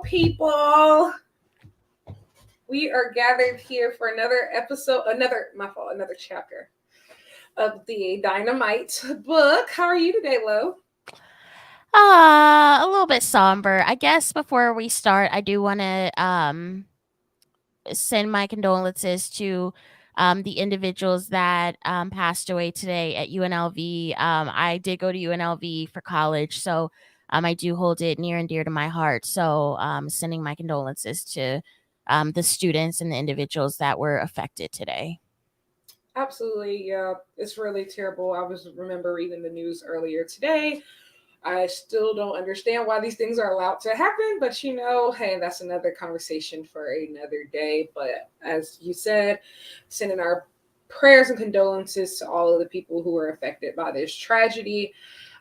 people. We are gathered here for another episode, another chapter of the Dynamite book. How are you today, Lo? A little bit somber. I guess before we start, I do want to send my condolences to the individuals that passed away today at UNLV. I did go to UNLV for college, so I do hold it near and dear to my heart. So, sending my condolences to the students and the individuals that were affected today. Absolutely, yeah. It's really terrible. I remember reading the news earlier today. I still don't understand why these things are allowed to happen, but hey, that's another conversation for another day. But as you said, sending our prayers and condolences to all of the people who were affected by this tragedy.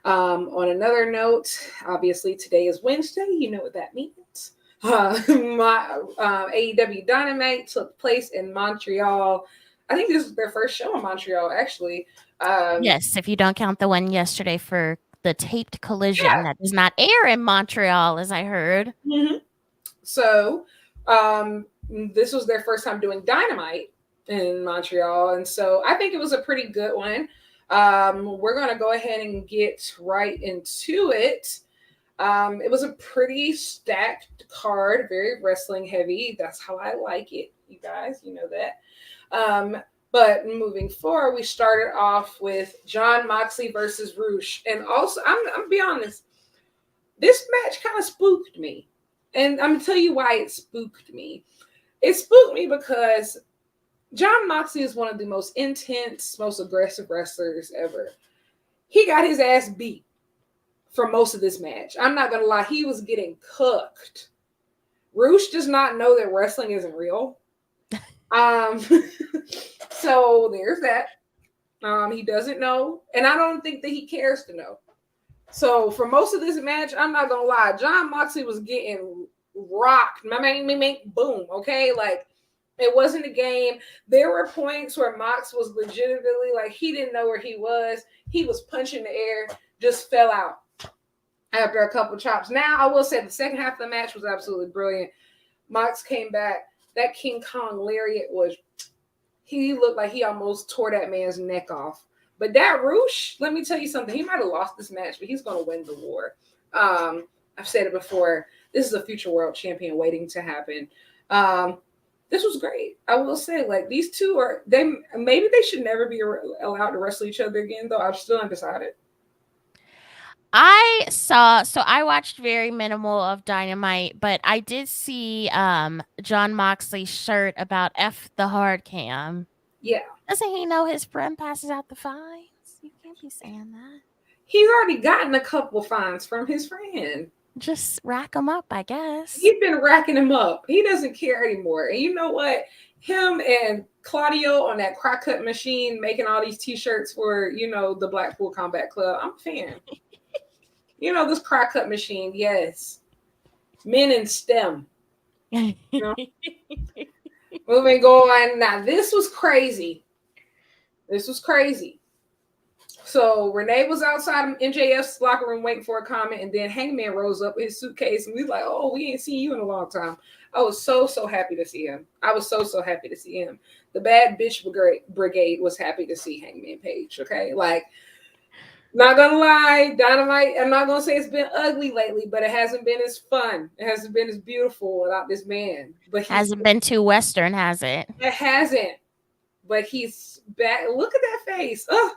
On another note, obviously today is Wednesday. You know what that means. My AEW Dynamite took place in Montreal. I think this was their first show in Montreal, actually. Yes, if you don't count the one yesterday for the taped collision Yeah. that does not air in Montreal, as I heard. Mm-hmm. So, this was their first time doing Dynamite in Montreal, and so I think it was a pretty good one. We're gonna go ahead and get right into it. It was a pretty stacked card, very wrestling heavy. That's how I like it, you guys. You know that. But moving forward, we started off with Jon Moxley versus Roosh, and also I'm gonna be honest, this match kind of spooked me. And I'm gonna tell you why it spooked me. It spooked me because Jon Moxley is one of the most intense, most aggressive wrestlers ever. He got his ass beat for most of this match. I'm not gonna lie, he was getting cooked. Roosh does not know that wrestling isn't real. So there's that. He doesn't know, and I don't think that he cares to know. So for most of this match, I'm not gonna lie, Jon Moxley was getting rocked. Boom. Okay, like it wasn't a game. There were points where Mox was legitimately like he didn't know where he was. He was punching the air, just fell out after a couple chops. Now I will say the second half of the match was absolutely brilliant. Mox came back. That King Kong lariat was. He looked like he almost tore that man's neck off. But that Roosh, let me tell you something. He might have lost this match, but he's going to win the war. I've said it before. This is a future world champion waiting to happen. This was great. I will say, like, these two maybe they should never be allowed to wrestle each other again, though. I'm still undecided. I watched very minimal of Dynamite, but I did see Jon Moxley's shirt about F the hard cam. Yeah. Doesn't he know his friend passes out the fines? You can't be saying that. He's already gotten a couple fines from his friend. Just rack him up, I guess. He's been racking him up. He doesn't care anymore. And you know what? Him and Claudio on that crock cut machine making all these t-shirts for, the Blackpool Combat Club. I'm a fan. This crock cut machine, yes. Men in STEM. Moving on. Now, this was crazy. So Renee was outside MJF's locker room waiting for a comment, and then Hangman rose up with his suitcase, and we was like, "Oh, we ain't seen you in a long time." I was so happy to see him. Happy to see him. The Bad Bitch Brigade was happy to see Hangman Page. Okay, like, not gonna lie, Dynamite. I'm not gonna say it's been ugly lately, but it hasn't been as fun. It hasn't been as beautiful without this man. But hasn't been too Western, has it? It hasn't. But he's back. Look at that face. Oh.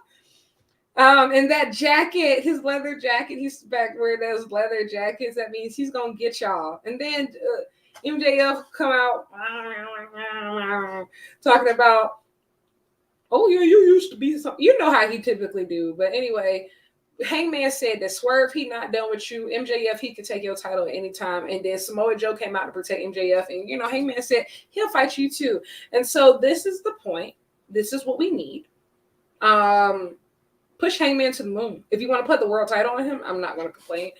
And that jacket, his leather jacket, he's back wearing those leather jackets. That means he's gonna get y'all. And then MJF come out talking about, oh yeah, you used to be something. You know how he typically do. But anyway, Hangman said that Swerve, he not done with you. MJF, he could take your title at any time. And then Samoa Joe came out to protect MJF, and Hangman said he'll fight you too. And so this is the point. This is what we need. Push Hangman to the moon. If you want to put the world title on him, I'm not going to complain.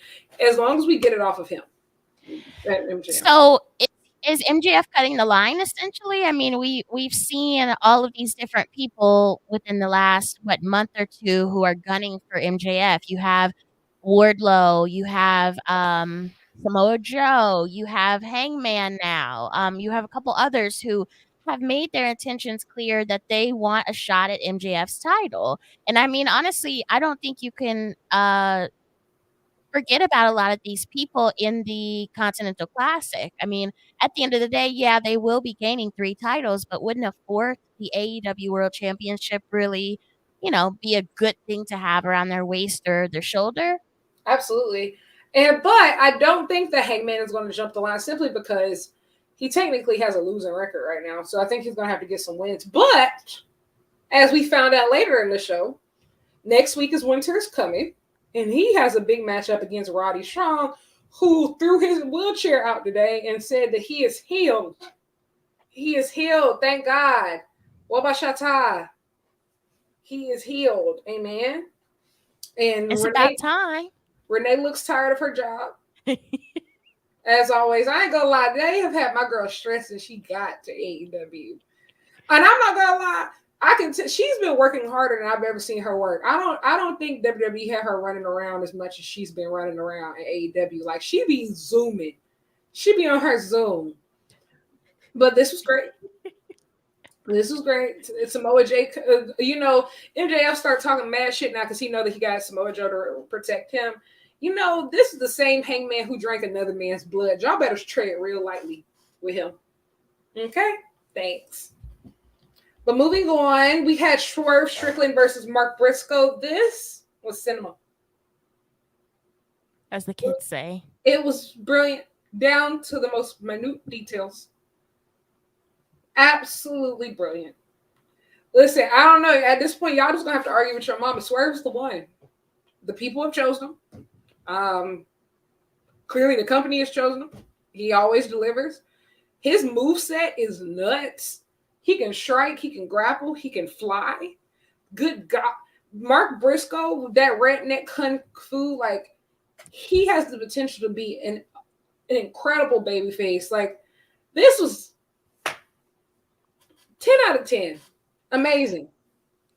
As long as we get it off of him. So is MJF cutting the line, essentially? I mean, we've seen all of these different people within the last, month or two who are gunning for MJF. You have Wardlow. You have Samoa Joe, you have Hangman now. You have a couple others who have made their intentions clear that they want a shot at MJF's title. And I mean, honestly, I don't think you can forget about a lot of these people in the Continental Classic. I mean, at the end of the day, yeah, they will be gaining 3 titles, but wouldn't a 4th, the AEW World Championship, really, be a good thing to have around their waist or their shoulder? Absolutely. But I don't think that Hangman is going to jump the line simply because he technically has a losing record right now. So I think he's going to have to get some wins. But as we found out later in the show, next week is Winter is Coming, and he has a big matchup against Roddy Strong, who threw his wheelchair out today and said that he is healed. He is healed, thank God. Wabashata. He is healed. Amen. And It's about time. Renee looks tired of her job. As always, I ain't gonna lie. They have had my girl stressed and she got to AEW. And I'm not gonna lie, I can she's been working harder than I've ever seen her work. I don't think WWE had her running around as much as she's been running around at AEW. Like she be zooming. She be on her Zoom. But this was great. This was great. It's Samoa Joe. MJF start talking mad shit now because he know that he got Samoa Joe to protect him. This is the same Hangman who drank another man's blood. Y'all better tread real lightly with him. Okay? Thanks. But moving on, we had Swerve Strickland versus Mark Briscoe. This was cinema. As the kids say. It was brilliant, down to the most minute details. Absolutely brilliant. Listen, I don't know. At this point, y'all just gonna have to argue with your mama. Swerve's the one. The people have chosen him. Clearly, the company has chosen him. He always delivers. His moveset is nuts. He can strike. He can grapple. He can fly. Good God. Mark Briscoe, that redneck kung fu, like, he has the potential to be an incredible babyface. Like, this was 10 out of 10. Amazing.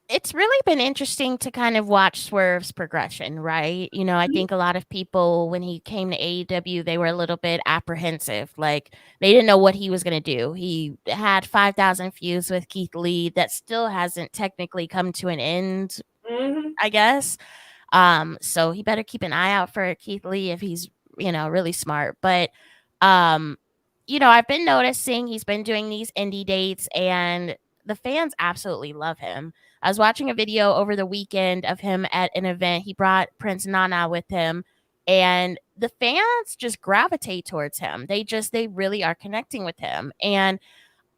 It's really been interesting to kind of watch Swerve's progression, right? I think a lot of people, when he came to AEW, they were a little bit apprehensive. Like, they didn't know what he was going to do. He had 5,000 feuds with Keith Lee. That still hasn't technically come to an end, I guess. So he better keep an eye out for Keith Lee if he's, really smart. But, I've been noticing he's been doing these indie dates and the fans absolutely love him. I was watching a video over the weekend of him at an event. He brought Prince Nana with him, and the fans just gravitate towards him. They really are connecting with him. And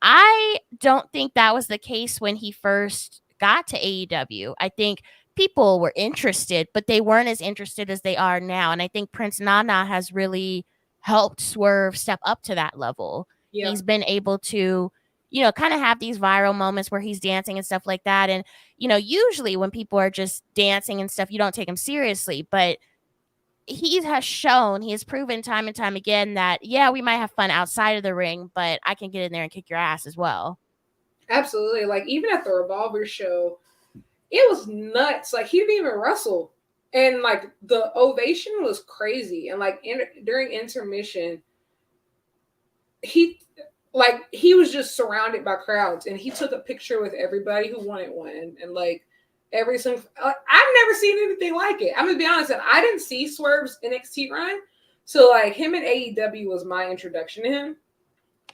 I don't think that was the case when he first got to AEW. I think people were interested, but they weren't as interested as they are now. And I think Prince Nana has really helped Swerve step up to that level. Yeah. He's been able to kind of have these viral moments where he's dancing and stuff like that. And, usually when people are just dancing and stuff, you don't take him seriously. But he has proven time and time again that, yeah, we might have fun outside of the ring, but I can get in there and kick your ass as well. Absolutely. Like, even at the Revolver show, it was nuts. Like, he didn't even wrestle. And, like, the ovation was crazy. And, like, during intermission, he was just surrounded by crowds, and he took a picture with everybody who wanted one, and like every single. I've never seen anything like it. I'm gonna be honest, and I didn't see Swerve's NXT run, so like him in AEW was my introduction to him,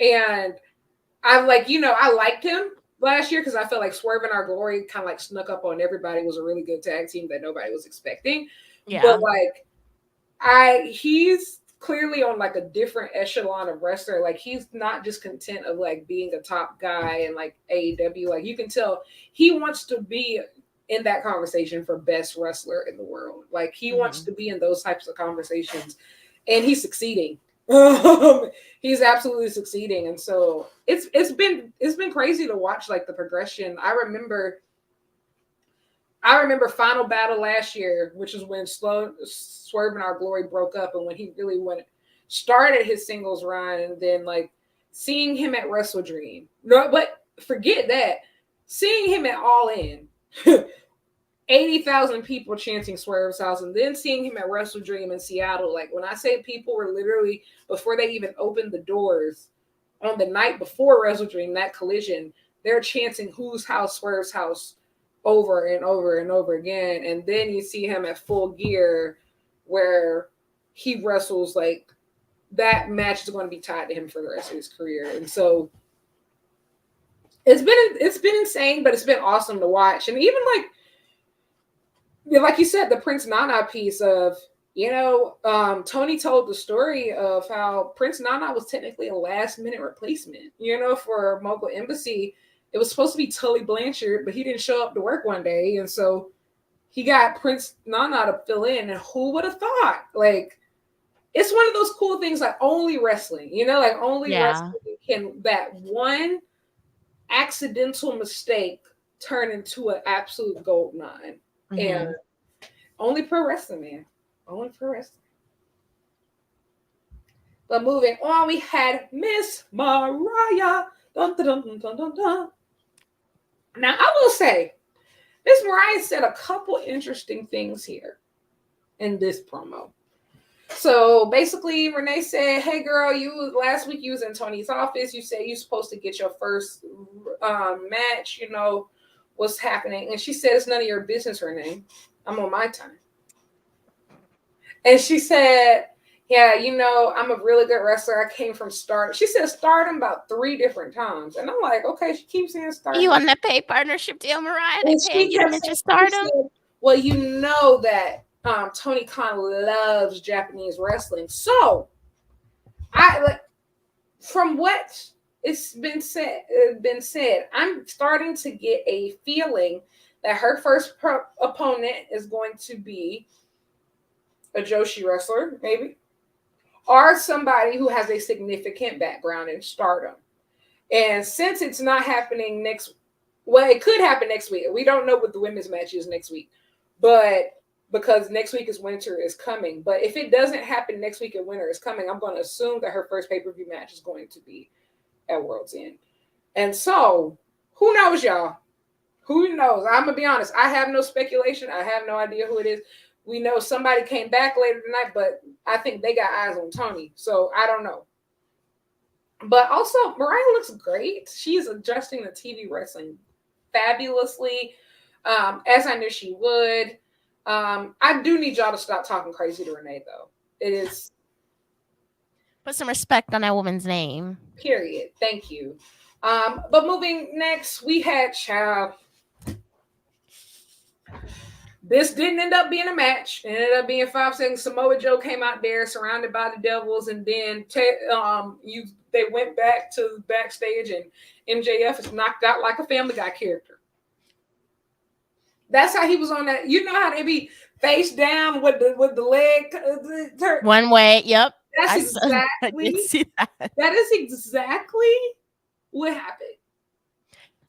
and I liked him last year because I felt like Swerve and Our Glory kind of like snuck up on everybody. It was a really good tag team that nobody was expecting. Yeah, but like he's clearly on like a different echelon of wrestler. Like, he's not just content of like being a top guy and like AEW. Like, you can tell he wants to be in that conversation for best wrestler in the world. Like, he wants to be in those types of conversations, and he's succeeding. He's absolutely succeeding. And so it's been crazy to watch like the progression. I remember Final Battle last year, which is when Swerve and Our Glory broke up, and when he really started his singles run, and then like seeing him at Wrestle Dream. No, but forget that. Seeing him at All In 80,000 people chanting Swerve's house, and then seeing him at Wrestle Dream in Seattle. Like, when I say people were literally, before they even opened the doors on the night before Wrestle Dream, that collision, they're chanting whose house, Swerve's house, over and over and over again. And then you see him at Full Gear where he wrestles, like, that match is going to be tied to him for the rest of his career. And so it's been insane, but it's been awesome to watch. And even like you said, the Prince Nana piece of, Tony told the story of how Prince Nana was technically a last minute replacement, for Mogul Embassy. It was supposed to be Tully Blanchard, but he didn't show up to work one day. And so he got Prince Nana to fill in. And who would have thought? Like, it's one of those cool things, like only wrestling, wrestling can, that one accidental mistake turn into an absolute gold mine. Mm-hmm. And only pro wrestling, man. Only pro wrestling. But moving on, we had Miss Mariah. Dun, dun, dun, dun, dun, dun. Now, I will say, Miss Mariah said a couple interesting things here in this promo. So basically, Renee said, "Hey, girl, last week you was in Tony's office. You said you're supposed to get your first match. What's happening?" And she said, "It's none of your business, Renee. I'm on my time." And she said, "Yeah, I'm a really good wrestler. I came from Stardom." She said Stardom about 3 different times. And I'm like, okay, she keeps saying Stardom. You on that pay partnership deal, Mariah? They paying you to mention Stardom? Said, well, you know that Tony Khan loves Japanese wrestling. So, from what it's been said, I'm starting to get a feeling that her first opponent is going to be a Joshi wrestler, maybe, or somebody who has a significant background in Stardom. And since it's not happening it could happen next week. We don't know what the women's match is next week, but because next week is Winter is coming. But if it doesn't happen next week and Winter is coming, I'm going to assume that her first pay-per-view match is going to be at World's End. And so, who knows, y'all? Who knows? I'm going to be honest. I have no speculation. I have no idea who it is. We know somebody came back later tonight, but I think they got eyes on Tony. So, I don't know. But also, Mariah looks great. She's adjusting the TV wrestling fabulously, as I knew she would. I do need y'all to stop talking crazy to Renee, though. It is. Put some respect on that woman's name. Period. Thank you. But moving next, we had Child. This didn't end up being a match. It ended up being 5 seconds. Samoa Joe came out there surrounded by the Devils, and then they went back to backstage, and MJF is knocked out like a Family Guy character. That's how he was on that. You know how they be face down with the leg one way. Yep. That's exactly. See that. That is exactly what happened.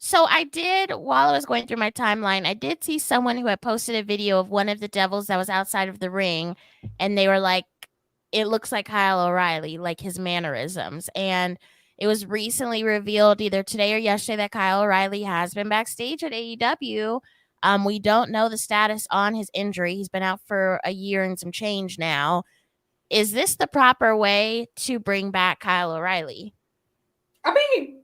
So I did, while I was going through my timeline, I did see someone who had posted a video of one of the Devils that was outside of the ring, and they were like, "It looks like Kyle O'Reilly, like his mannerisms." And it was recently revealed either today or yesterday that Kyle O'Reilly has been backstage at AEW. We don't know the status on his injury. He's been out for a year and some change now. Is this the proper way to bring back Kyle O'Reilly? I mean,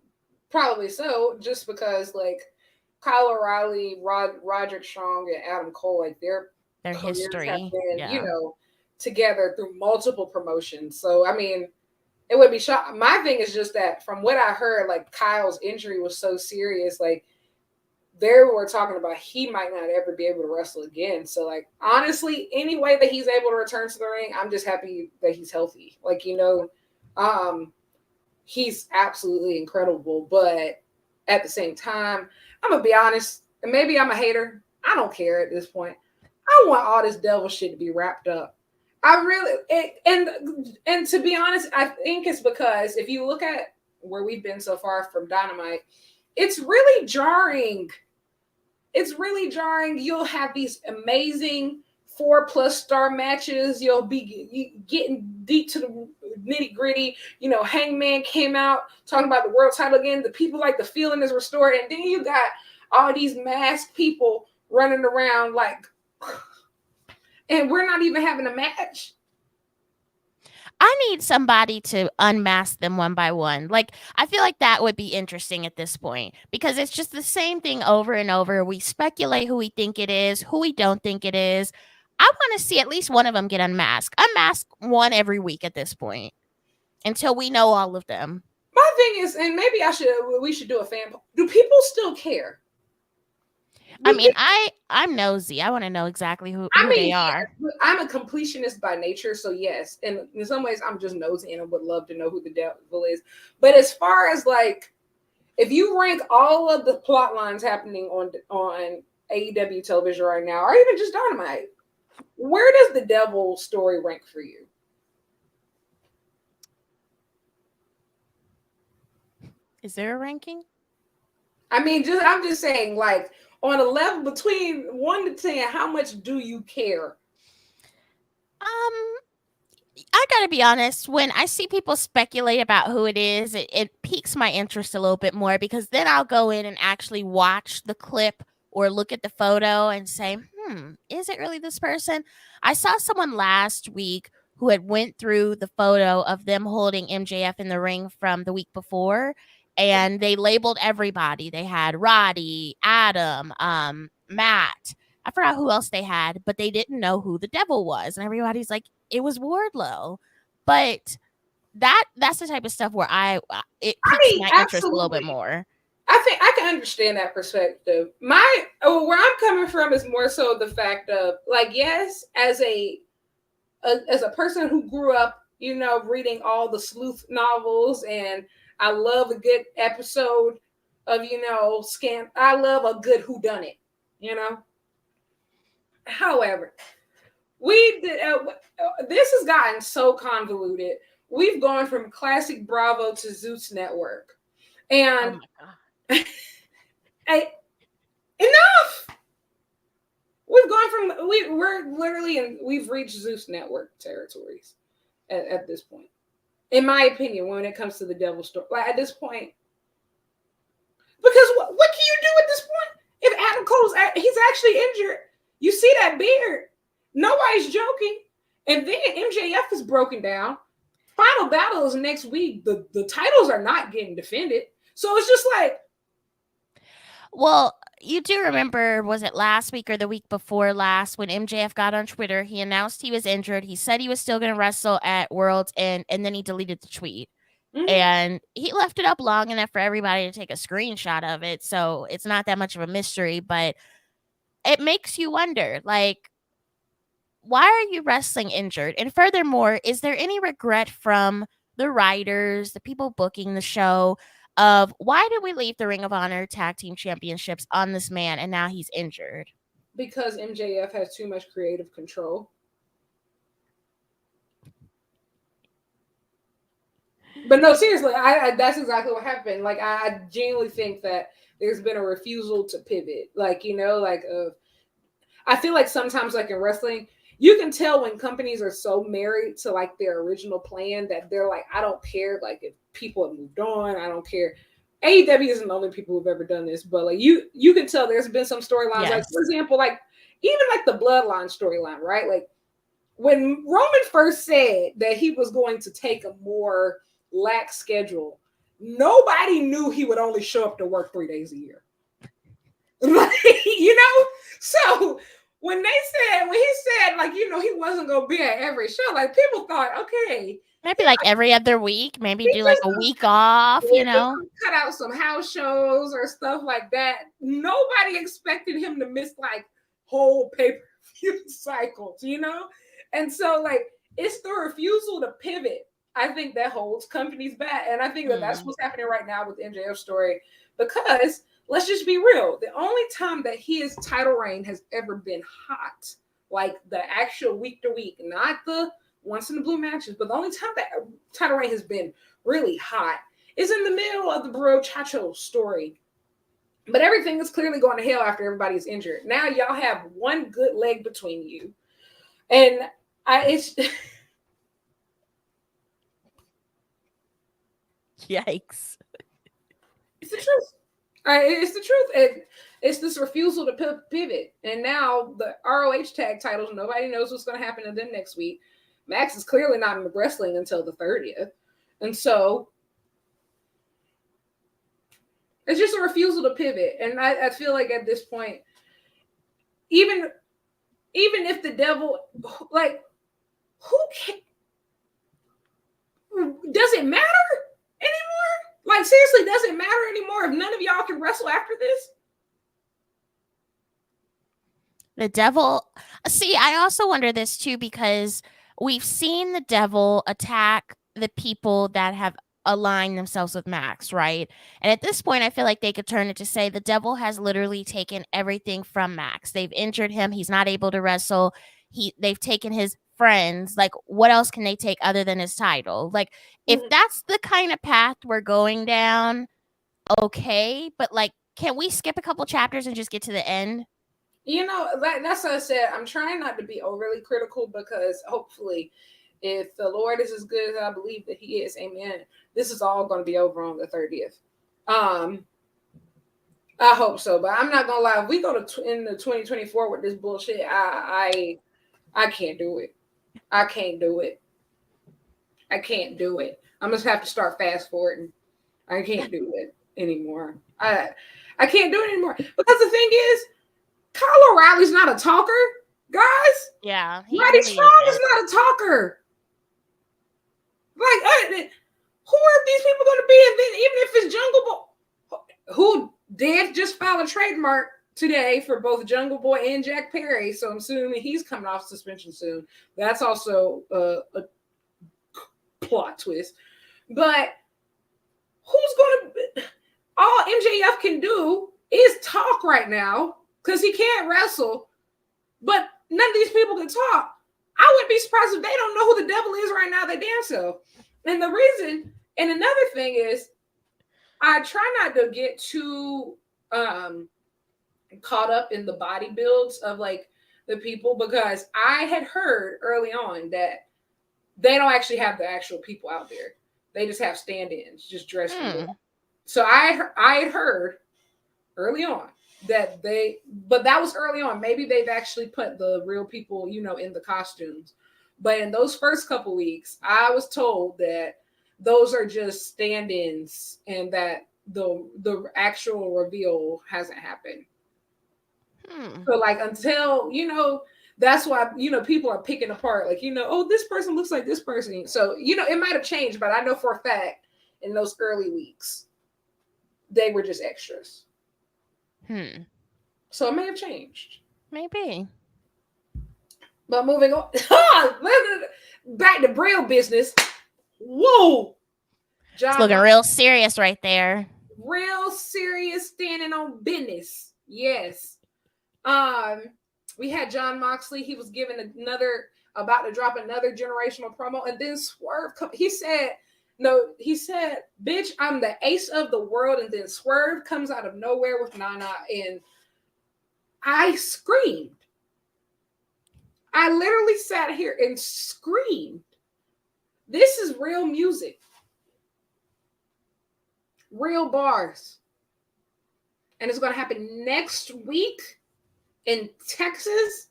probably so, just because like Kyle O'Reilly, Roderick Strong, and Adam Cole, like their history have been, together through multiple promotions. So I mean, it would be shocking. My thing is just that from what I heard, like Kyle's injury was so serious, like they were talking about he might not ever be able to wrestle again. So like honestly, any way that he's able to return to the ring, I'm just happy that he's healthy. Like, he's absolutely incredible. But at the same time, I'm gonna be honest, and maybe I'm a hater. I don't care at this point. I want all this devil shit to be wrapped up. I really and to be honest, I think it's because if you look at where we've been so far from Dynamite, it's really jarring. It's really jarring. You'll have these amazing 4+ star matches. You'll be getting deep to the nitty gritty. Hangman came out talking about the world title again. The people like the feeling is restored. And then you got all these masked people running around like, and we're not even having a match. I need somebody to unmask them one by one. Like, I feel like that would be interesting at this point because it's just the same thing over and over. We speculate who we think it is, who we don't think it is. I want to see at least one of them get unmasked. Unmask one every week at this point until we know all of them. My thing is, and maybe we should do a fan poll. Do people still care? I mean, I'm nosy. I want to know exactly who they are. Yeah, I'm a completionist by nature, so yes. And in some ways, I'm just nosy and I would love to know who the devil is. But as far as like, if you rank all of the plot lines happening on AEW television right now, or even just Dynamite, where does the devil story rank for you? Is there a ranking? I mean, I'm just saying, like, on a level between 1 to 10, how much do you care? I gotta be honest, when I see people speculate about who it is, it piques my interest a little bit more because then I'll go in and actually watch the clip or look at the photo and say, is it really this person? I saw someone last week who had went through the photo of them holding MJF in the ring from the week before, and they labeled everybody. They had Roddy, Adam, Matt. I forgot who else they had, but they didn't know who the devil was. And everybody's like, it was Wardlow. But that's the type of stuff where it piques my interest a little bit more. I think I can understand that perspective. Where I'm coming from is more so the fact of, like, yes, as a person who grew up, reading all the sleuth novels, and I love a good episode of, I love a good whodunit, However, this has gotten so convoluted. We've gone from classic Bravo to Zeus Network, and enough. We've gone from we've reached Zeus Network territories at this point, in my opinion. When it comes to the devil story, like at this point, because what can you do at this point if Adam Cole's he's actually injured? You see that beard. Nobody's joking. And then MJF is broken down. Final battle is next week. The titles are not getting defended. So it's just like. Well, you do remember, was it last week or the week before last, when MJF got on Twitter, he announced he was injured. He said he was still going to wrestle at Worlds, and then he deleted the tweet. Mm-hmm. And he left it up long enough for everybody to take a screenshot of it. So it's not that much of a mystery, but it makes you wonder, like, why are you wrestling injured? And furthermore, is there any regret from the writers, the people booking the show, of why did we leave the Ring of Honor Tag Team Championships on this man and now he's injured? Because MJF has too much creative control. But no, seriously, that's exactly what happened. Like, I genuinely think that there's been a refusal to pivot. Like, I feel like sometimes, like in wrestling, you can tell when companies are so married to like their original plan that they're like, I don't care. Like, if people have moved on, I don't care. AEW isn't the only people who've ever done this, but like you can tell there's been some storylines. Yes. Like, for example, like even like the Bloodline storyline, right? Like when Roman first said that he was going to take a more lax schedule, nobody knew he would only show up to work 3 days a year. So when he said, like, he wasn't going to be at every show, like, people thought, okay. Maybe like every other week, maybe do like a week off, Cut out some house shows or stuff like that. Nobody expected him to miss like whole pay-per-view cycles, And so, like, it's the refusal to pivot, I think, that holds companies back. And I think that that's what's happening right now with the MJF story, because let's just be real. The only time that his title reign has ever been hot, like the actual week to week, not the once in the blue matches, but the only time that title reign has been really hot is in the middle of the Bro Chacho story. But everything is clearly going to hell after everybody's injured. Now y'all have one good leg between you. And it's yikes. It's the truth. It's the truth. It's this refusal to pivot. And now the ROH tag titles, nobody knows what's going to happen to them next week. Max is clearly not in wrestling until the 30th. And so it's just a refusal to pivot. And I feel like at this point, even if the devil, like, who can, does it matter anymore? Like, seriously, does it matter anymore if none of y'all can wrestle after this? The devil. See, I also wonder this too, because we've seen the devil attack the people that have aligned themselves with Max, right? And at this point, I feel like they could turn it to say the devil has literally taken everything from Max. They've injured him. He's not able to wrestle. They've taken his friends. Like, what else can they take other than his title? Like, if that's the kind of path we're going down, okay. But like, can we skip a couple chapters and just get to the end? You know, that's what I said. I'm trying not to be overly critical, because hopefully, if the Lord is as good as I believe that he is, amen, this is all going to be over on the 30th. I hope so, but I'm not going to lie. If we go to into 2024 with this bullshit, I can't do it. I can't do it. I can't do it. I'm just have to start fast forwarding. I can't do it anymore. I can't do it anymore, because the thing is, Kyle O'Reilly's not a talker, guys. Yeah, Roddy Strong is not a talker. Like, who are these people going to be? And then even if it's Jungle Boy, who did just file a trademark today for both Jungle Boy and Jack Perry, so I'm assuming he's coming off suspension soon. That's also a plot twist. But who's going to? All MJF can do is talk right now, because he can't wrestle, but none of these people can talk. I wouldn't be surprised if they don't know who the devil is right now, their damn self. And the reason, and another thing is, I try not to get too caught up in the body builds of like the people, because I had heard early on that they don't actually have the actual people out there. They just have stand-ins, just dressed. So I had heard early on that but that was early on. Maybe they've actually put the real people, you know, in the costumes. But in those first couple weeks, I was told that those are just stand-ins and that the actual reveal hasn't happened. So like, until, you know, that's why, you know, people are picking apart, like, you know, oh, this person looks like this person. So, you know, it might have changed, but I know for a fact in those early weeks, they were just extras. So it may have changed. Maybe. But moving on. Back to real business. Whoa. John, it's looking real serious right there. Real serious, standing on business. Yes. We had Jon Moxley. He was given about to drop another generational promo. And then Swerve, he said, bitch, I'm the ace of the world. And then Swerve comes out of nowhere with Nana, and I screamed. I literally sat here and screamed. This is real music. Real bars. And it's going to happen next week in Texas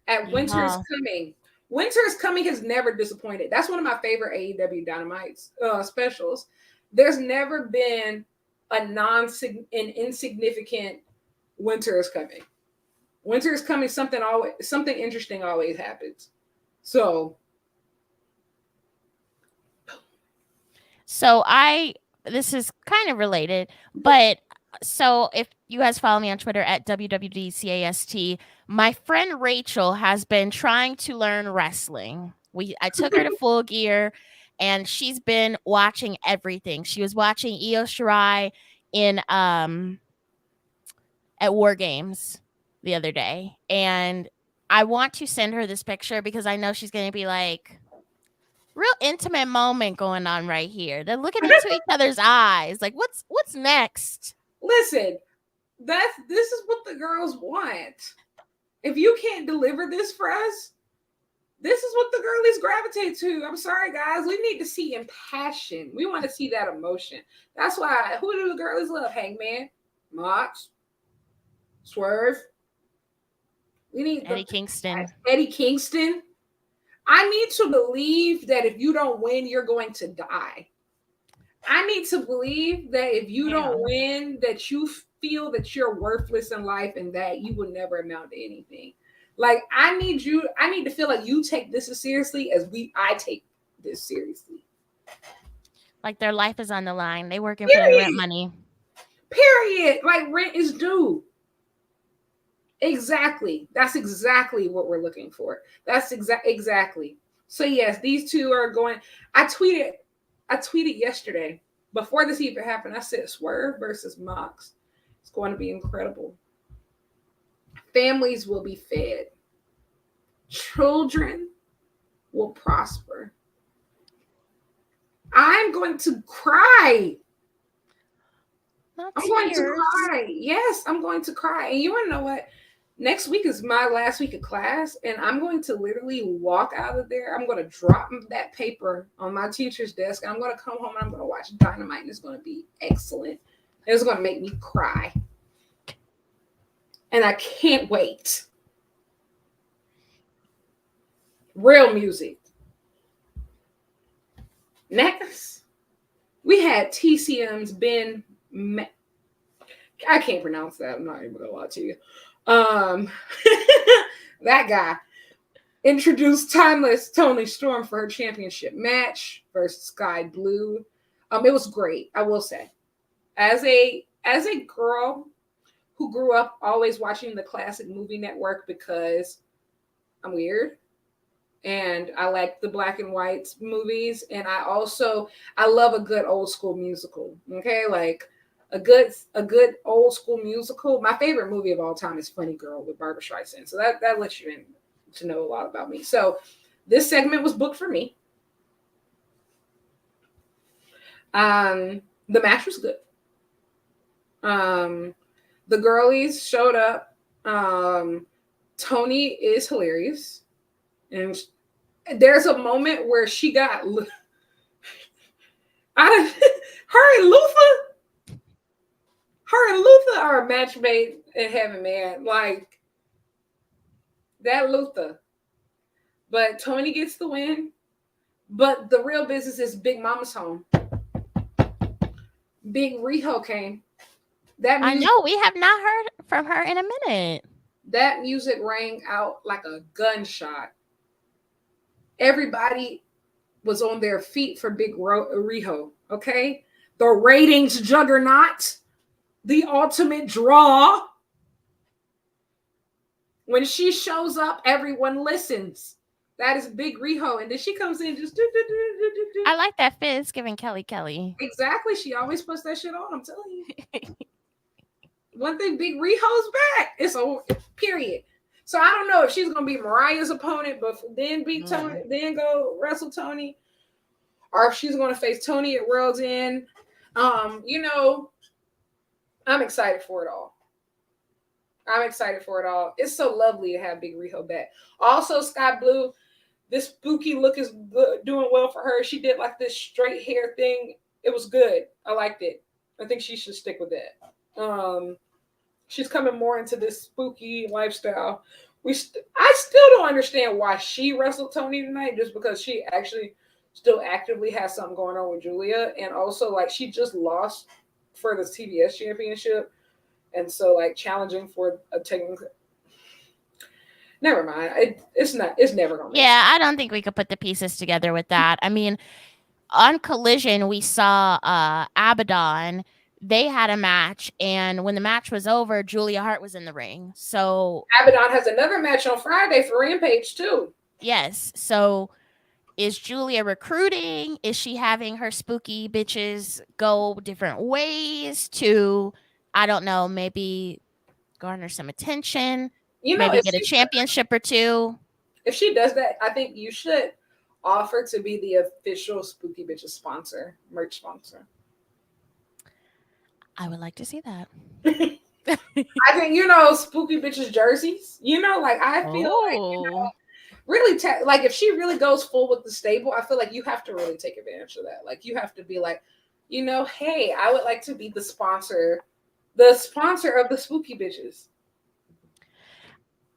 at Winter is Coming. Winter is Coming has never disappointed. That's one of my favorite AEW Dynamite specials. There's never been an insignificant Winter is Coming. Winter is Coming, something interesting always happens. So this is kind of related, but so if you guys follow me on Twitter at WWDCAST, my friend Rachel has been trying to learn wrestling. I took her to Full Gear, and she's been watching everything. She was watching Io Shirai at War Games the other day, and I want to send her this picture because I know she's going to be like, real intimate moment going on right here. They're looking into each other's eyes. Like, what's next? Listen, this is what the girls want. If you can't deliver this for us, this is what the girlies gravitate to. I'm sorry, guys. We need to see passion. We want to see that emotion. That's why, who do the girlies love? Hangman, Mox, Swerve. We need Eddie Kingston. Eddie Kingston. I need to believe that if you don't win, you're going to die. I need to believe that if you don't win, that you feel that you're worthless in life and that you will never amount to anything. Like I need to feel like you take this as seriously as I take this seriously. Like their life is on the line. They working for their rent money. Period. Like rent is due. Exactly. That's exactly what we're looking for. That's exactly. So yes, these two are going. I tweeted yesterday before this even happened. I said Swerve versus Mox. It's going to be incredible. Families will be fed. Children will prosper. I'm going to cry. I'm going to cry. Yes, I'm going to cry. And you want to know what? Next week is my last week of class, and I'm going to literally walk out of there. I'm going to drop that paper on my teacher's desk. I'm going to come home and I'm going to watch Dynamite, and it's going to be excellent. It's going to make me cry. And I can't wait. Real music. Next, we had TCM's Ben. I can't pronounce that. I'm not even going to lie to you. That guy introduced Timeless Toni Storm for her championship match versus Sky Blue. It was great, I will say. As a girl who grew up always watching the classic movie network because I'm weird and I like the black and white movies, and I love a good old school musical. Okay, like a good old school musical. My favorite movie of all time is Funny Girl with Barbra Streisand. So that lets you in to know a lot about me. So this segment was booked for me. The match was good. The girlies showed up. Toni is hilarious. And there's a moment where she got her and Luther are a match made in heaven, man. Like that Luther. But Toni gets the win. But the real business is Big Mama's home. Big Riho came. I know, we have not heard from her in a minute. That music rang out like a gunshot. Everybody was on their feet for Big Riho, okay? The ratings juggernaut. The ultimate draw. When she shows up, everyone listens. That is Big Riho. And then she comes in just do. I like that fizz giving Kelly. Exactly. She always puts that shit on. I'm telling you. One thing, Big Riho's back. It's over. Period. So I don't know if she's going to be Mariah's opponent, but then beat Toni, then go wrestle Toni. Or if she's going to face Toni at World's End. I'm excited for it all. It's so lovely to have Big Riho back. Also, Sky Blue, this spooky look is doing well for her. She did like this straight hair thing. It was good. I liked it. I think she should stick with that. She's coming more into this spooky lifestyle. I still don't understand why she wrestled Toni tonight, just because she actually still actively has something going on with Julia. And also, like, she just lost for the TBS championship, and so like challenging for a technical. Never mind. It's never gonna. Yeah, I don't think we could put the pieces together with that. I mean, on Collision, we saw Abaddon. They had a match, and when the match was over, Julia Hart was in the ring. So Abaddon has another match on Friday for Rampage too. Yes. So is Julia recruiting? Is she having her spooky bitches go different ways to, I don't know, maybe garner some attention? Maybe get a championship or two? If she does that, I think you should offer to be the official Spooky Bitches sponsor, merch sponsor. I would like to see that. I think, Spooky Bitches jerseys, like I feel like, really, like if she really goes full with the stable, I feel like you have to really take advantage of that. Like you have to be like, hey, I would like to be the sponsor of the Spooky Bitches.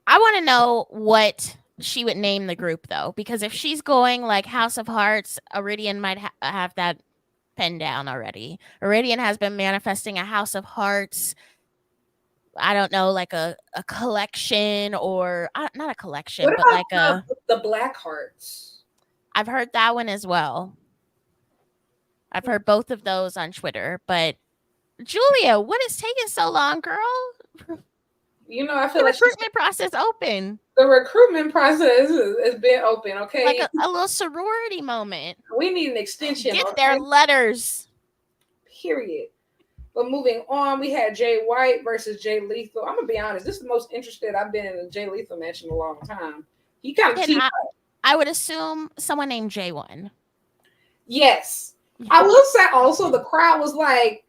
I want to know what she would name the group though, because if she's going like House of Hearts, Iridian might have that penned down already. Iridian has been manifesting a House of Hearts. I don't know, like a collection or not a collection, What but like about the Black Hearts? I've heard that one as well. I've heard both of those on Twitter, but Julia, what is taking so long, girl? You know, I feel The like recruitment process open. the recruitment process has been open. Okay, Like a little sorority moment. we need an extension. Get okay? their letters. Period. But moving on, we had Jay White versus Jay Lethal. I'm gonna be honest, this is the most interested I've been in a Jay Lethal match in a long time. He kind of I would assume someone named J1. Yes. I will say also the crowd was like,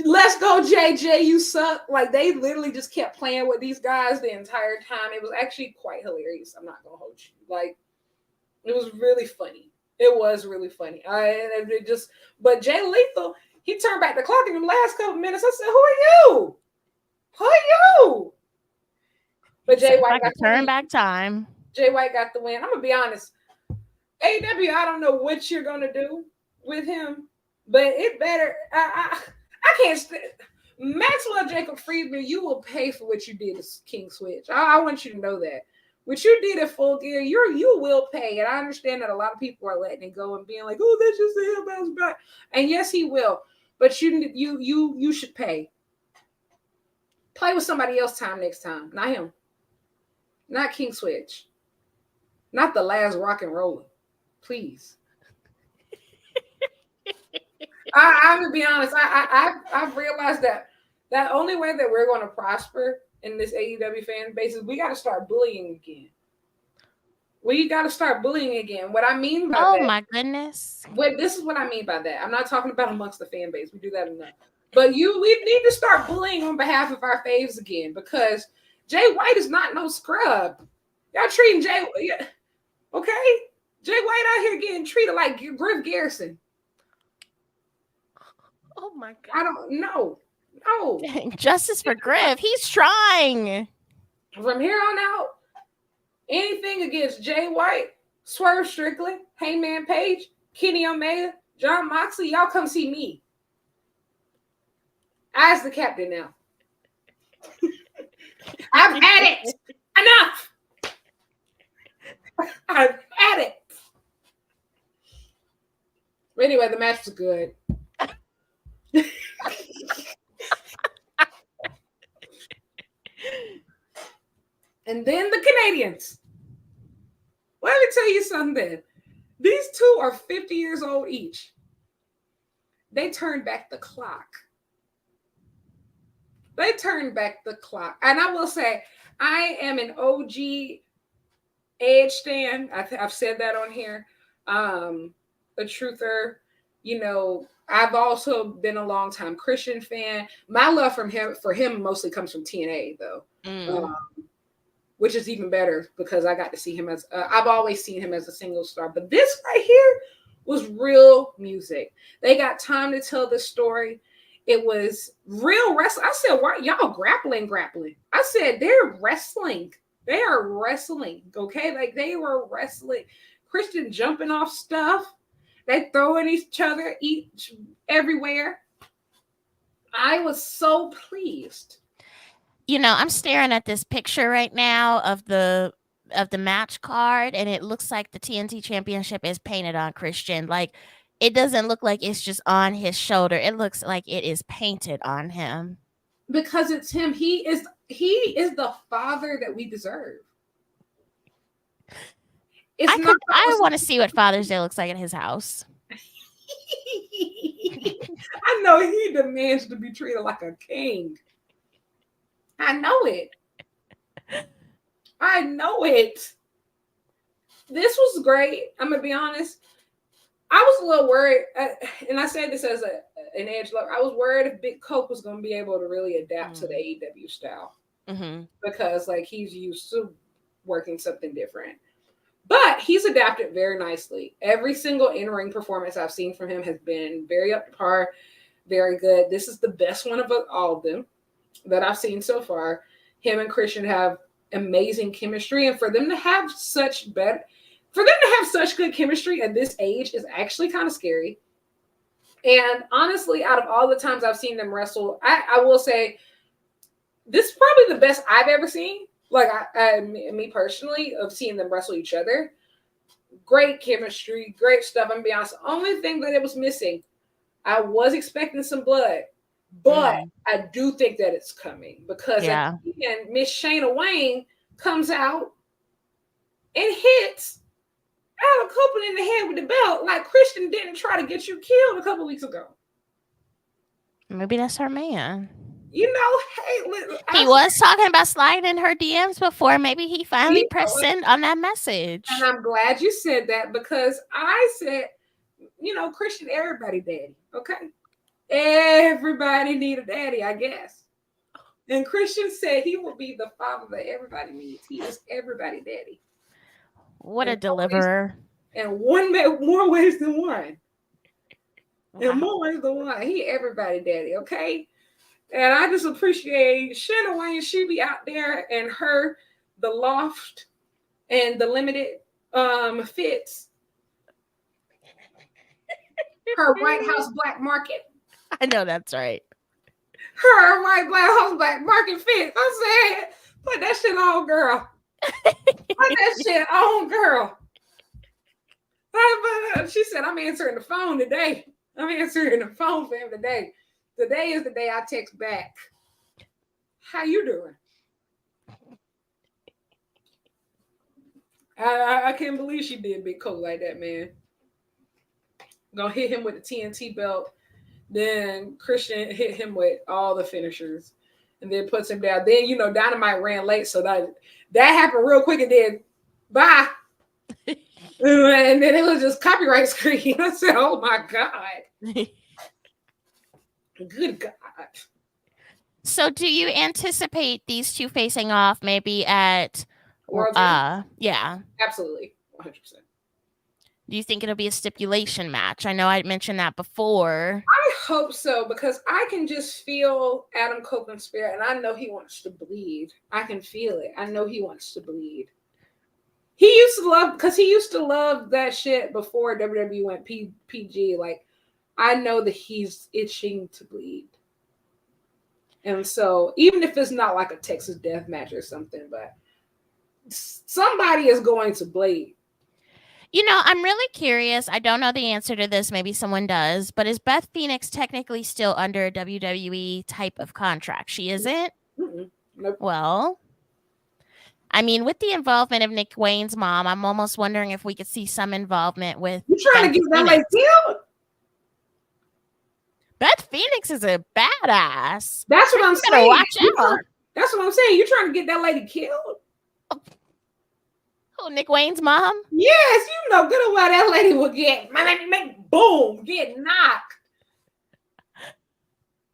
let's go, JJ, you suck. Like they literally just kept playing with these guys the entire time. It was actually quite hilarious. I'm not gonna hold you. Like it was really funny. It was really funny. But Jay Lethal, he turned back the clock in the last couple minutes. I said, "Who are you? Who are you?" But Jay White got the turn back time. Jay White got the win. I'm gonna be honest. AEW, I don't know what you're gonna do with him, but it better. I can't. Maxwell Jacob Friedman, you will pay for what you did to King Switch. I want you to know that. What you did at Full Gear, you will pay. And I understand that a lot of people are letting it go and being like, "Oh, that's just a heel bounce back." And yes, he will. But you should pay. Play with somebody else time next time. Not him. Not King Switch. Not the last rock and roller. Please. I'm gonna be honest. I've realized that only way that we're going to prosper in this AEW fan base is we got to start bullying again. We got to start bullying again. What I mean by that. Oh my goodness. This is what I mean by that. I'm not talking about amongst the fan base. We do that enough. But we need to start bullying on behalf of our faves again because Jay White is not no scrub. Y'all treating Jay, okay? Jay White out here getting treated like Griff Garrison. Oh my God. I don't know. No. Justice for Griff. He's trying. From here on out, anything against Jay White, Swerve Strickland, Hangman Page, Kenny Omega, John Moxley, y'all come see me. As the captain now. I've had it. Enough. I've had it. But anyway, the match was good. And then the Canadians. Well, let me tell you something. These two are 50 years old each. They turned back the clock. And I will say, I am an OG Edge stan. I've said that on here. A truther. You know, I've also been a long time Christian fan. My love for him mostly comes from TNA, though. Which is even better because I got to see him as I've always seen him as a single star. But this right here was real music. They got time to tell the story. It was real wrestling. I said, why y'all grappling? I said, they're wrestling. They are wrestling. Okay. Like they were wrestling. Christian jumping off stuff. They throwing each other everywhere. I was so pleased. You know, I'm staring at this picture right now of the match card, and it looks like the TNT Championship is painted on Christian. Like, it doesn't look like it's just on his shoulder. It looks like it is painted on him. Because it's him. He is the father that we deserve. I want to see what Father's Day looks like at his house. I know he demands to be treated like a king. I know it. This was great. I'm gonna be honest. I was a little worried, and I say this as an Edge lover. I was worried if Big Cope was going to be able to really adapt to the AEW style because, like, he's used to working something different. But he's adapted very nicely. Every single in-ring performance I've seen from him has been very up to par, very good. This is the best one of all of them that I've seen so far. Him and Christian have amazing chemistry, and for them to have such good chemistry at this age is actually kind of scary. And honestly, out of all the times I've seen them wrestle, I will say this is probably the best I've ever seen. Like me personally, of seeing them wrestle each other. Great chemistry, great stuff. I'm gonna be honest. The only thing that it was missing, I was expecting some blood, but I do think that it's coming because at the end, Miss Shayna Wayne comes out and hits Adam Copeland in the head with the belt like Christian didn't try to get you killed a couple weeks ago. Maybe that's her man. You know, hey, he was talking about sliding in her DMs before. Maybe he finally pressed send on that message. And I'm glad you said that because I said, you know, Christian, everybody daddy, okay? Everybody need a daddy, I guess. And Christian said he will be the father that everybody needs. He is everybody daddy. What a deliverer. And more ways than one. Wow. In more ways than one. He everybody daddy, okay? And I just appreciate Shayna Wayne. She be out there and her, the loft and the limited fits. Her White House Black Market. I know that's right. Her White House Black Market fits. I said, put that shit on, girl. Put that shit on, girl. She said, I'm answering the phone today. I'm answering the phone for him today. Today is the day I text back. How you doing? I can't believe she did Big Cole like that, man. Gonna hit him with the TNT belt. Then Christian hit him with all the finishers. And then puts him down. Then, you know, Dynamite ran late. So that happened real quick and then bye. And then it was just copyright screen. I said, oh my God. Good God. So do you anticipate these two facing off maybe at yeah. Absolutely. 100%. Do you think it'll be a stipulation match? I know I mentioned that before. I hope so because I can just feel Adam Copeland's spirit and I know he wants to bleed. I can feel it. I know he wants to bleed. He used to love that shit before WWE went PG. Like, I know that he's itching to bleed. And so, even if it's not like a Texas death match or something, but somebody is going to bleed. You know, I'm really curious. I don't know the answer to this. Maybe someone does. But is Beth Phoenix technically still under a WWE type of contract? She isn't? Nope. Well, I mean, with the involvement of Nick Wayne's mom, I'm almost wondering if we could see some involvement with. You trying to get that like killed? Beth Phoenix is a badass. That's what I'm saying. Watch out. That's what I'm saying. You trying to get that lady killed? Oh, Nick Wayne's mom? Yes, you know good and well that lady will get boom, get knocked.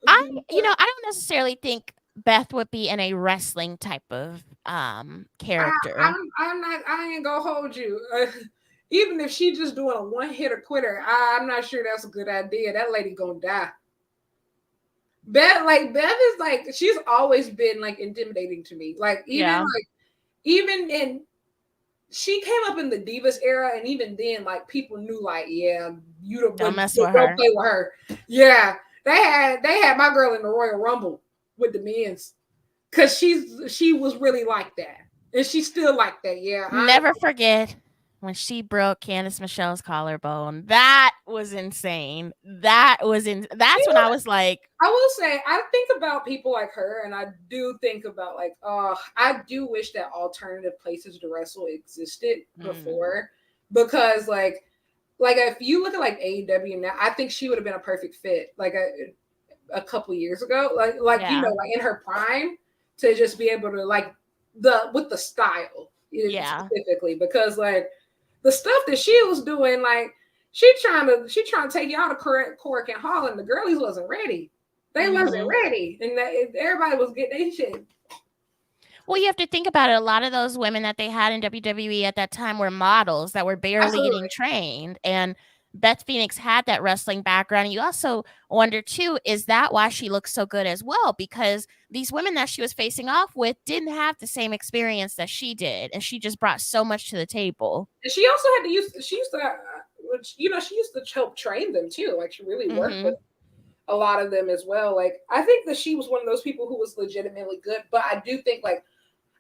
I don't necessarily think Beth would be in a wrestling type of character. I ain't gonna hold you. Even if she just doing a one-hitter quitter, I'm not sure that's a good idea. That lady gonna die. Beth is like, she's always been like intimidating to me. Like even in, she came up in the Divas era, and even then, like people knew, like, yeah, you don't mess with her. Don't play with her. Yeah, they had my girl in the Royal Rumble with the men's, because she was really like that, and she's still like that. Yeah, never forget when she broke Candice Michelle's collarbone. That was insane. That's when I was like, I will say, I think about people like her, and I do think about like, I do wish that alternative places to wrestle existed before, because like if you look at like AEW now, I think she would have been a perfect fit like a couple years ago, like you know, like in her prime, to just be able to like with the style, specifically, because like the stuff that she was doing, like she trying to take y'all to Cork and Hall, and the girlies wasn't ready. They wasn't ready, and everybody was getting their shit. Well, you have to think about it. A lot of those women that they had in WWE at that time were models that were barely getting trained, and Beth Phoenix had that wrestling background. And you also wonder too, is that why she looks so good as well? Because these women that she was facing off with didn't have the same experience that she did, and she just brought so much to the table. And she also had to use. She used to, she used to help train them too. Like she really worked with a lot of them as well. Like I think that she was one of those people who was legitimately good, but I do think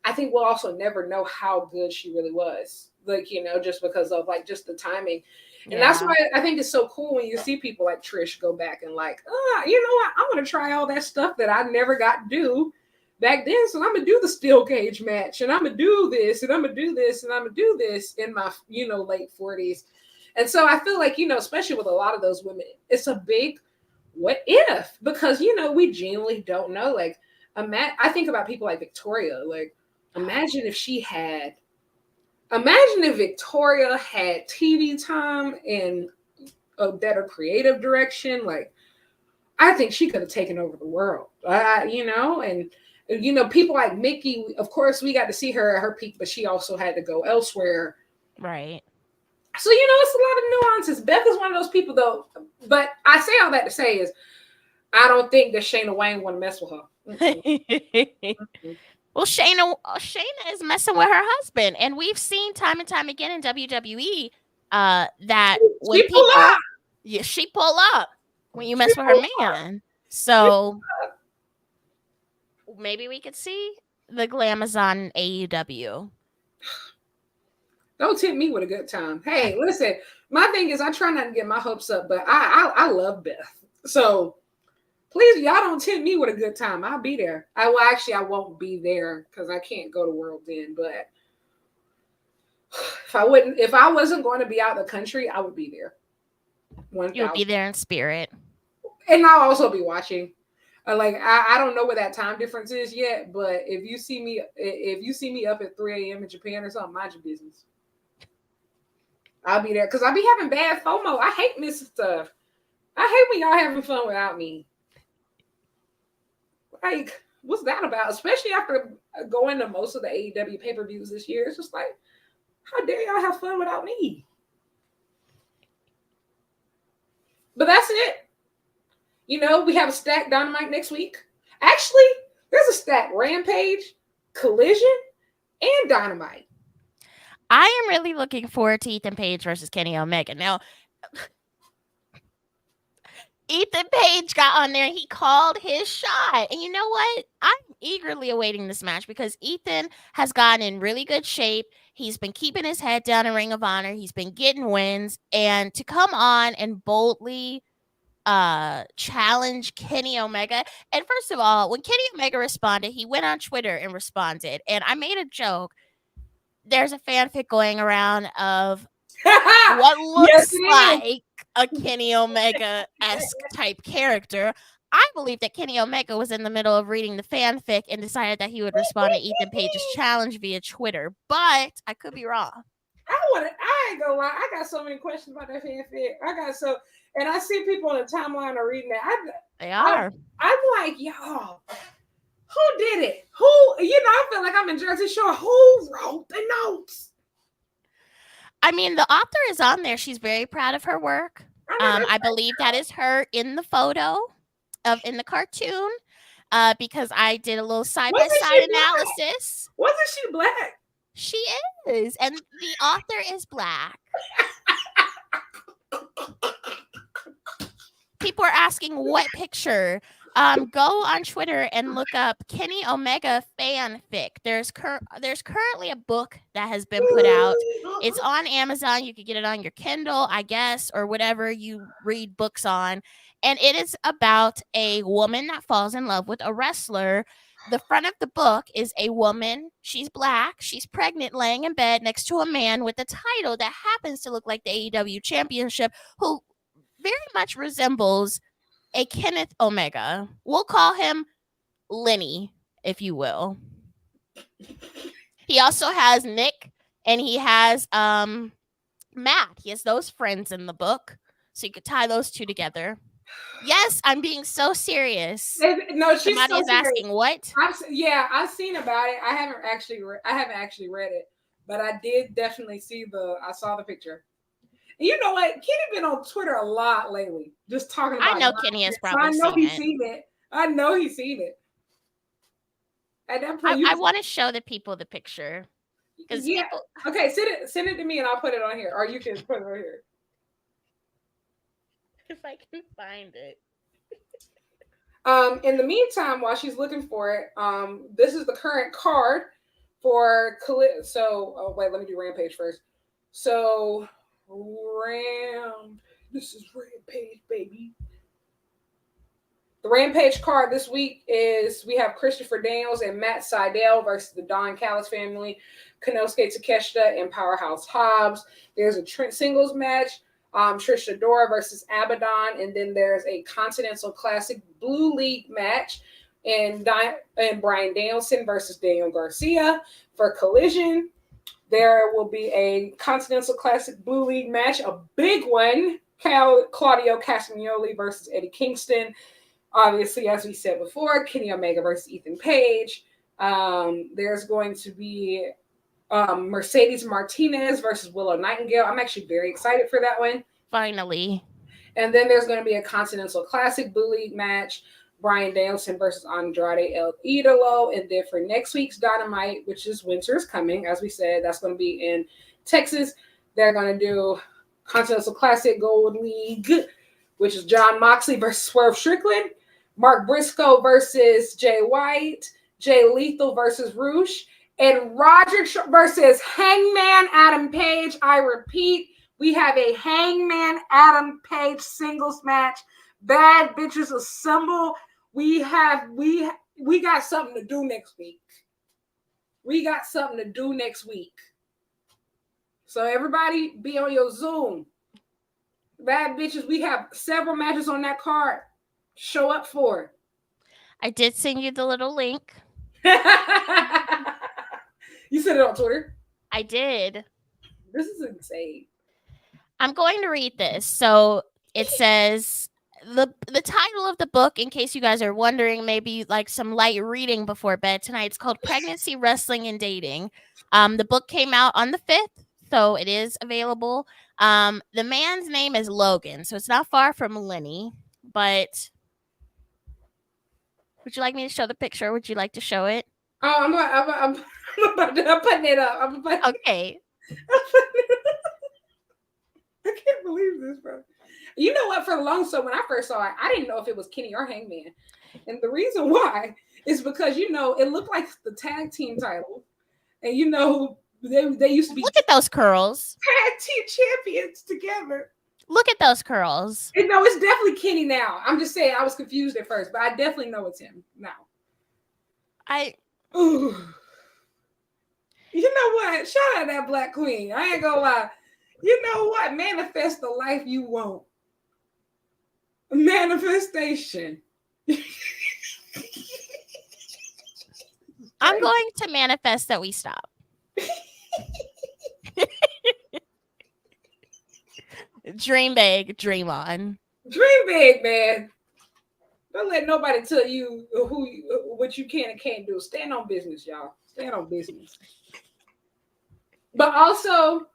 I think we'll also never know how good she really was. Like, just because of just the timing. And that's why I think it's so cool when you see people like Trish go back and you know what? I'm going to try all that stuff that I never got to do back then. So I'm going to do the steel cage match, and I'm going to do this, and I'm going to do this, and I'm going to do this in my, late 40s. And so I feel like, especially with a lot of those women, it's a big what if, because, we genuinely don't know. Like, I think about people like Victoria. Like, imagine if Victoria had TV time and a better creative direction. Like, I think she could have taken over the world, and people like Mickey, of course, we got to see her at her peak, but she also had to go elsewhere. Right. So, it's a lot of nuances. Beth is one of those people, though. But I say all that to say is, I don't think that Shayna Wayne want to mess with her. Mm-hmm. Well, Shayna is messing with her husband, and we've seen time and time again in WWE that when she pull up when you mess with her man. So maybe we could see the Glamazon AEW. Don't tempt me with a good time. Hey, listen, my thing is I try not to get my hopes up, but I love Beth. So please, y'all don't tempt me with a good time. I'll be there. I won't be there because I can't go to World's End. But if I wasn't going to be out of the country, I would be there. You'll be there in spirit. And I'll also be watching. I don't know what that time difference is yet, but if you see me up at 3 a.m. in Japan or something, mind your business. I'll be there because I'll be having bad FOMO. I hate missing stuff. I hate when y'all having fun without me. Like, what's that about? Especially after going to most of the AEW pay-per-views this year. It's just like, how dare y'all have fun without me? But that's it. We have a stacked Dynamite next week. Actually, there's a stacked Rampage, Collision, and Dynamite. I am really looking forward to Ethan Page versus Kenny Omega. Now, Ethan Page got on there. He called his shot. And you know what? I'm eagerly awaiting this match because Ethan has gotten in really good shape. He's been keeping his head down in Ring of Honor. He's been getting wins. And to come on and boldly challenge Kenny Omega. And first of all, when Kenny Omega responded, he went on Twitter and responded. And I made a joke. There's a fanfic going around of what looks like a Kenny Omega-esque type character. I believe that Kenny Omega was in the middle of reading the fanfic and decided that he would respond to Ethan Page's challenge via Twitter, but I could be wrong. I ain't gonna lie. I got so many questions about that fanfic. And I see people on the timeline are reading that. They are. I'm like, y'all, who did it? I feel like I'm in Jersey Shore. Who wrote the notes? I mean, the author is on there. She's very proud of her work. I believe that is her in the photo in the cartoon because I did a little side-by-side analysis. Wasn't she black? She is. And the author is black. People are asking what picture. Go on Twitter and look up Kenny Omega fanfic. There's currently a book that has been put out. It's on Amazon. You could get it on your Kindle, I guess, or whatever you read books on. And it is about a woman that falls in love with a wrestler. The front of the book is a woman. She's black. She's pregnant, laying in bed next to a man with a title that happens to look like the AEW Championship, who very much resembles a Kenneth Omega. We'll call him Lenny, if you will. He also has Nick and he has Matt. He has those friends in the book. So you could tie those two together. Yes, I'm being so serious. No, she's Somebody is asking what? I've seen about it. I haven't actually read it, but I did definitely see I saw the picture. And you know what? Kenny been on Twitter a lot lately, just talking about. I know Kenny has probably seen it. Seen it. I know he's seen it. At that point, I want to show the people the picture. Yeah. People... Okay, send it to me and I'll put it on here, or you can put it on here. If I can find it. In the meantime, while she's looking for it, this is the current card for so wait, let me do Rampage first. So this is Rampage, baby. The Rampage card this week is we have Christopher Daniels and Matt Sydal versus the Don Callis family, Konosuke Takeshita and Powerhouse Hobbs. There's a Trent singles match, Trish Adora versus Abaddon, and then there's a Continental Classic Blue League match, and Bryan Danielson versus Daniel Garcia for Collision. There will be a Continental Classic Blue League match, a big one, Claudio Castagnoli versus Eddie Kingston. Obviously, as we said before, Kenny Omega versus Ethan Page. There's going to be Mercedes Martinez versus Willow Nightingale. I'm actually very excited for that one. Finally. And then there's going to be a Continental Classic Blue League match, Bryan Danielson versus Andrade El Idolo. And then for next week's Dynamite, which is Winter's Coming, as we said, that's going to be in Texas. They're going to do Continental Classic Gold League, which is John Moxley versus Swerve Strickland, Mark Briscoe versus Jay White, Jay Lethal versus Roosh, and Roger versus Hangman Adam Page. I repeat, we have a Hangman Adam Page singles match. Bad bitches assemble. We got something to do next week. So everybody be on your Zoom. Bad bitches, we have several matches on that card. Show up for. I did send you the little link. You sent it on Twitter? I did. This is insane. I'm going to read this. So it says the title of the book, in case you guys are wondering, maybe like some light reading before bed tonight. It's called Pregnancy, Wrestling, and Dating. The book came out on the 5th, so it is available. The man's name is Logan, so it's not far from Lenny, but would you like me to show the picture? Would you like to show it? Oh, I'm putting it up. Okay. I can't believe this, bro. You know what? For the long so when I first saw it, I didn't know if it was Kenny or Hangman. And the reason why is because, it looked like the tag team title. And, they used to be. Look at those curls. Tag team champions together. Look at those curls. And no, it's definitely Kenny now. I'm just saying I was confused at first, but I definitely know it's him now. Ooh. You know what? Shout out that Black Queen. I ain't gonna lie. You know what? Manifest the life you want. Manifestation. I'm going to manifest that we stop. Dream big, dream on. Dream big, man. Don't let nobody tell you what you can and can't do. Stand on business, y'all. Stand on business. But also,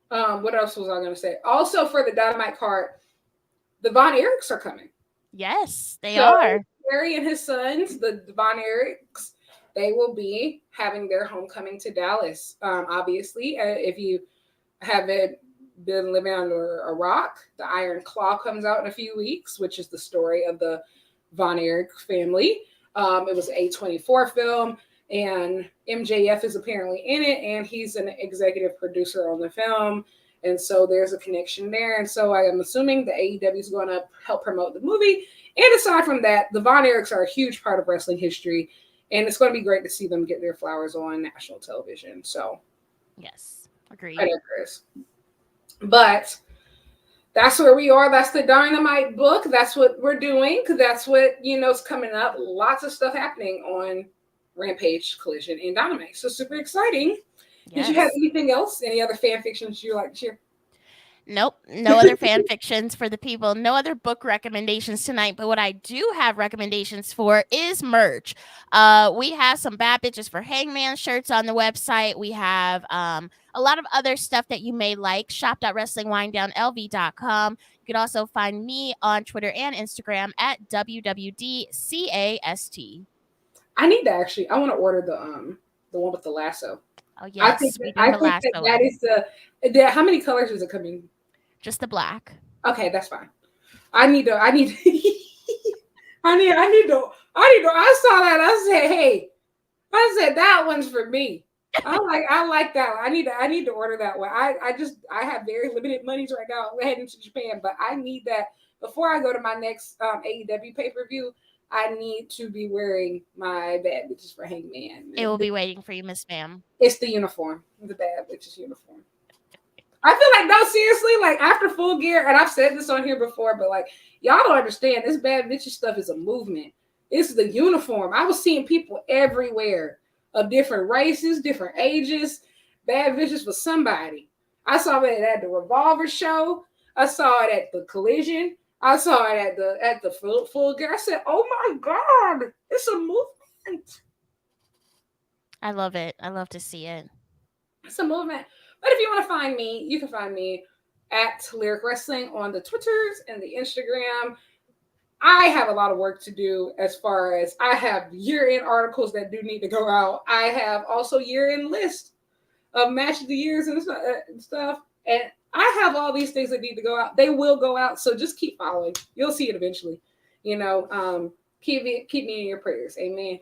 what else was I going to say? Also, for the Dynamite card, the Von Erichs are coming. Yes, they are. Barry and his sons, the Von Erichs, they will be having their homecoming to Dallas. Obviously, if you haven't been living under a rock, the Iron Claw comes out in a few weeks, which is the story of the Von Erich family. It was an A24 film, and MJF is apparently in it, and he's an executive producer on the film. And so there's a connection there. And so I am assuming the AEW is going to help promote the movie. And aside from that, the Von Erichs are a huge part of wrestling history. And it's going to be great to see them get their flowers on national television. So, yes, agreed. But that's where we are. That's the Dynamite book. That's what we're doing. That's what, is coming up. Lots of stuff happening on Rampage, Collision, and Dynamite. So super exciting. Yes. Did you have anything else? Any other fan fictions you like to share? Nope, no other fan fictions for the people, no other book recommendations tonight. But what I do have recommendations for is merch. We have some Bad Bitches for Hangman shirts on the website. We have a lot of other stuff that you may like. Shop.wrestlingwindownlv.com. You can also find me on Twitter and Instagram at WWDCAST. I need to actually. I want to order the one with the lasso. Oh yes, we do have a lasso that one. is the. How many colors does it come in? Just the black. Okay, that's fine. I need to. I need to. I saw that. I said, hey. I said that one's for me. I like that one. I need to order that one. I have very limited monies right now. I'm heading to Japan, but I need that before I go to my next AEW pay-per-view. I need to be wearing my Bad Bitches for Hangman. It will be waiting for you, Miss Ma'am. It's the uniform, the Bad Bitches uniform. I feel like, no, seriously, like after Full Gear, and I've said this on here before, but like y'all don't understand, this Bad Bitches stuff is a movement. It's the uniform. I was seeing people everywhere of different races, different ages. Bad Bitches for somebody. I saw it at the Revolver show. I saw it at the Collision. I saw it at the Full Gear. I said, "Oh my God, it's a movement." I love it. I love to see it. It's a movement. But if you want to find me, you can find me at Lyric Wrestling on the Twitters and the Instagram. I have a lot of work to do as far as I have year-end articles that do need to go out. I have also year-end list of match of the years and stuff. And I have all these things that need to go out. They will go out. So just keep following. You'll see it eventually. Keep me in your prayers. Amen.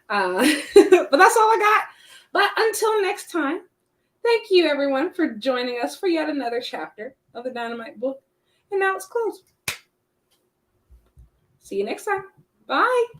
But that's all I got. But until next time, thank you everyone for joining us for yet another chapter of the Dynamite book. And now it's closed. See you next time. Bye.